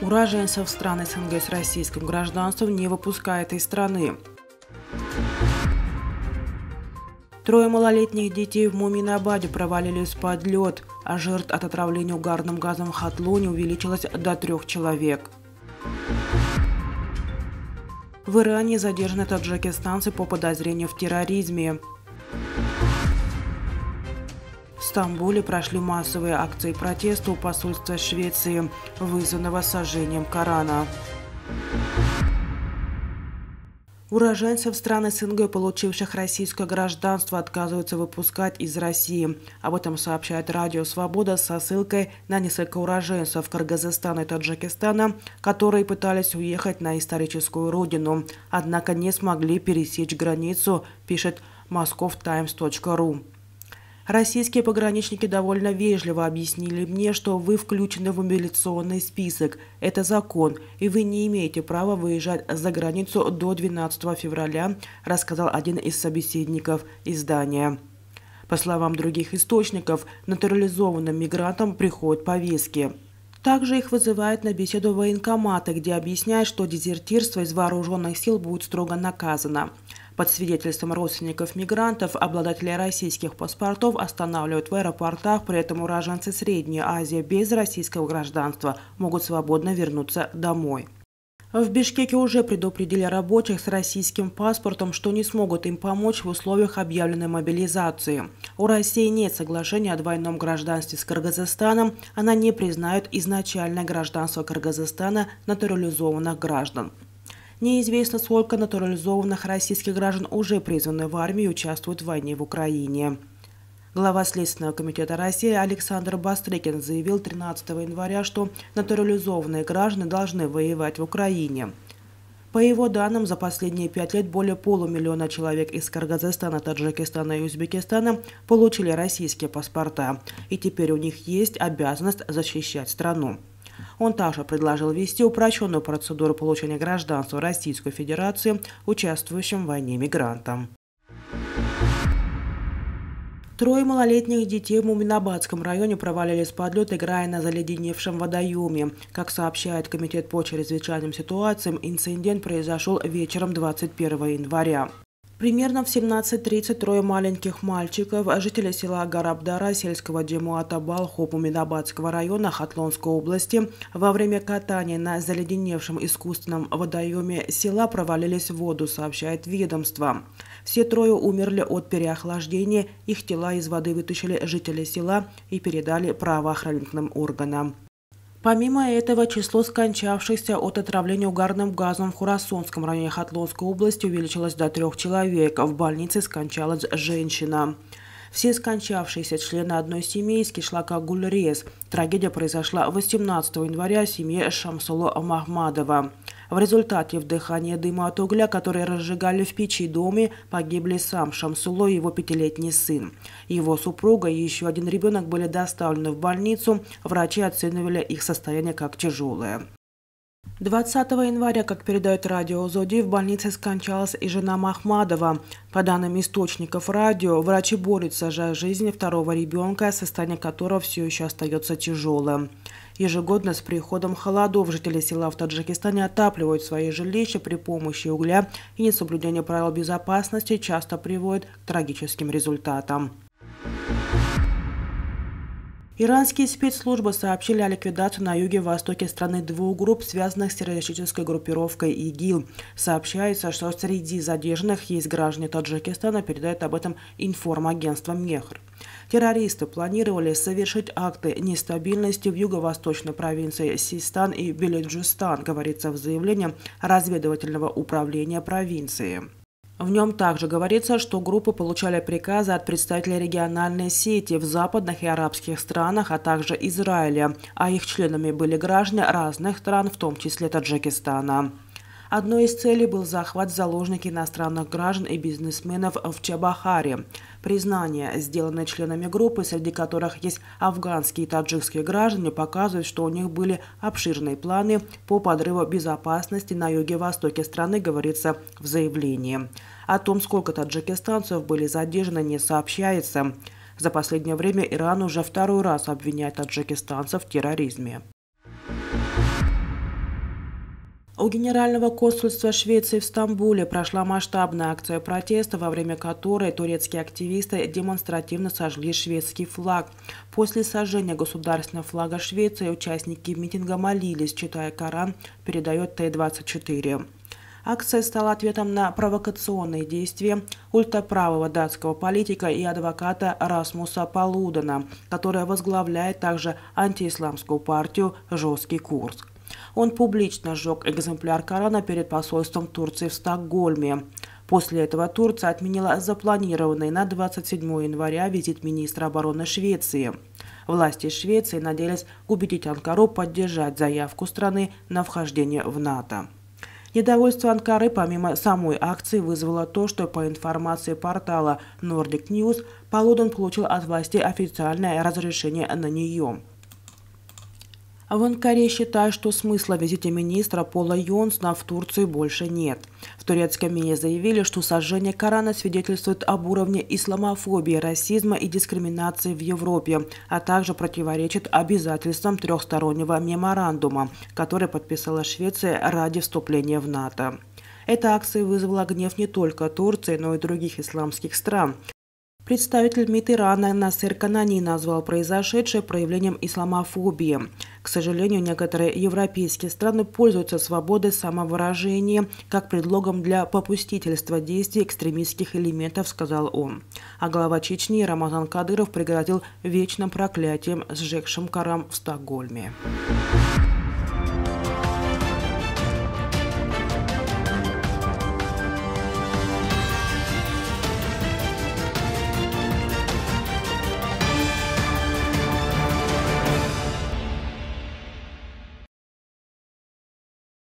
Уроженцев стран СНГ с российским гражданством не выпускает из страны. Трое малолетних детей в Муминабаде провалились под лед, а жертв от отравления угарным газом в Хатлоне увеличилось до 3 человек. В Иране задержаны таджикистанцы по подозрению в терроризме. В Стамбуле прошли массовые акции протеста у посольства Швеции, вызванного сожжением Корана. Уроженцев стран СНГ, получивших российское гражданство, отказываются выпускать из России. Об этом сообщает Радио Свобода со ссылкой на несколько уроженцев Кыргызстана и Таджикистана, которые пытались уехать на историческую родину, однако не смогли пересечь границу, пишет moscowtimes.ru. Российские пограничники довольно вежливо объяснили мне, что вы включены в мобилизационный список. Это закон, и вы не имеете права выезжать за границу до 12 февраля, рассказал один из собеседников издания. По словам других источников, натурализованным мигрантам приходят повестки. Также их вызывают на беседу военкоматы, где объясняют, что дезертирство из вооруженных сил будет строго наказано. Под свидетельством родственников мигрантов обладателей российских паспортов останавливают в аэропортах, при этом уроженцы Средней Азии без российского гражданства могут свободно вернуться домой. В Бишкеке уже предупредили рабочих с российским паспортом, что не смогут им помочь в условиях объявленной мобилизации. У России нет соглашения о двойном гражданстве с Кыргызстаном, она не признает изначальное гражданство Кыргызстана натурализованных граждан. Неизвестно, сколько натурализованных российских граждан уже призваны в армию и участвуют в войне в Украине. Глава Следственного комитета России Александр Бастрыкин заявил 13 января, что натурализованные граждане должны воевать в Украине. По его данным, за последние 5 лет более полумиллиона человек из Кыргызстана, Таджикистана и Узбекистана получили российские паспорта, и теперь у них есть обязанность защищать страну. Он также предложил ввести упрощенную процедуру получения гражданства Российской Федерации участвующим в войне мигрантам. Трое малолетних детей в Муминабадском районе провалились под лед, играя на заледеневшем водоеме. Как сообщает Комитет по чрезвычайным ситуациям, инцидент произошел вечером 21 января. Примерно в 17:30 трое маленьких мальчиков, жители села Гарабдара сельского Джемуата Балху Муминабадского района Хатлонской области, во время катания на заледеневшем искусственном водоеме села провалились в воду, сообщает ведомство. Все трое умерли от переохлаждения, их тела из воды вытащили жители села и передали правоохранительным органам. Помимо этого, число скончавшихся от отравления угарным газом в Хурасонском районе Хатлонской области увеличилось до 3 человек. В больнице скончалась женщина. Все скончавшиеся члены одной семьи из кишлака Гульрез. Трагедия произошла 18 января в семье Шамсуло Махмадова. В результате вдыхания дыма от угля, который разжигали в печи доме, погибли сам Шамсуло и его 5-летний сын. Его супруга и еще один ребенок были доставлены в больницу. Врачи оценивали их состояние как тяжелое. 20 января, как передает радио Зоди, в больнице скончалась и жена Махмадова. По данным источников радио, врачи борются за жизнь второго ребенка, состояние которого все еще остается тяжелым. Ежегодно с приходом холодов жители села в Таджикистане отапливают свои жилища при помощи угля, и несоблюдение правил безопасности часто приводит к трагическим результатам. Иранские спецслужбы сообщили о ликвидации на юге-востоке страны 2 групп, связанных с террористической группировкой ИГИЛ. Сообщается, что среди задержанных есть граждане Таджикистана, передает об этом информагентство Мехр. Террористы планировали совершить акты нестабильности в юго-восточной провинции Систан и Белуджистан, говорится в заявлении разведывательного управления провинции. В нем также говорится, что группы получали приказы от представителей региональной сети в западных и арабских странах, а также Израиля, а их членами были граждане разных стран, в том числе Таджикистана. Одной из целей был захват в заложники иностранных граждан и бизнесменов в Чабахаре. Признания, сделанные членами группы, среди которых есть афганские и таджикские граждане, показывают, что у них были обширные планы по подрыву безопасности на юге-востоке страны, говорится в заявлении. О том, сколько таджикистанцев были задержаны, не сообщается. За последнее время Иран уже 2-й раз обвиняет таджикистанцев в терроризме. У Генерального консульства Швеции в Стамбуле прошла масштабная акция протеста, во время которой турецкие активисты демонстративно сожгли шведский флаг. После сожжения государственного флага Швеции участники митинга молились, читая Коран, передает Т-24. Акция стала ответом на провокационные действия ультраправого датского политика и адвоката Расмуса Палудена, который возглавляет также антиисламскую партию «Жесткий курс». Он публично сжег экземпляр Корана перед посольством Турции в Стокгольме. После этого Турция отменила запланированный на 27 января визит министра обороны Швеции. Власти Швеции надеялись убедить Анкару поддержать заявку страны на вхождение в НАТО. Недовольство Анкары помимо самой акции вызвало то, что по информации портала Nordic News Палуден получил от властей официальное разрешение на нее. В Анкаре считают, что смысла в визите министра Пола Йонсона в Турции больше нет. В турецком МИДе заявили, что сожжение Корана свидетельствует об уровне исламофобии, расизма и дискриминации в Европе, а также противоречит обязательствам трехстороннего меморандума, который подписала Швеция ради вступления в НАТО. Эта акция вызвала гнев не только Турции, но и других исламских стран. Представитель МИД Ирана Насер Канани назвал произошедшее проявлением исламофобии. К сожалению, некоторые европейские страны пользуются свободой самовыражения как предлогом для попустительства действий экстремистских элементов, сказал он. А глава Чечни Рамазан Кадыров пригрозил вечным проклятием сжегшим Коран в Стокгольме.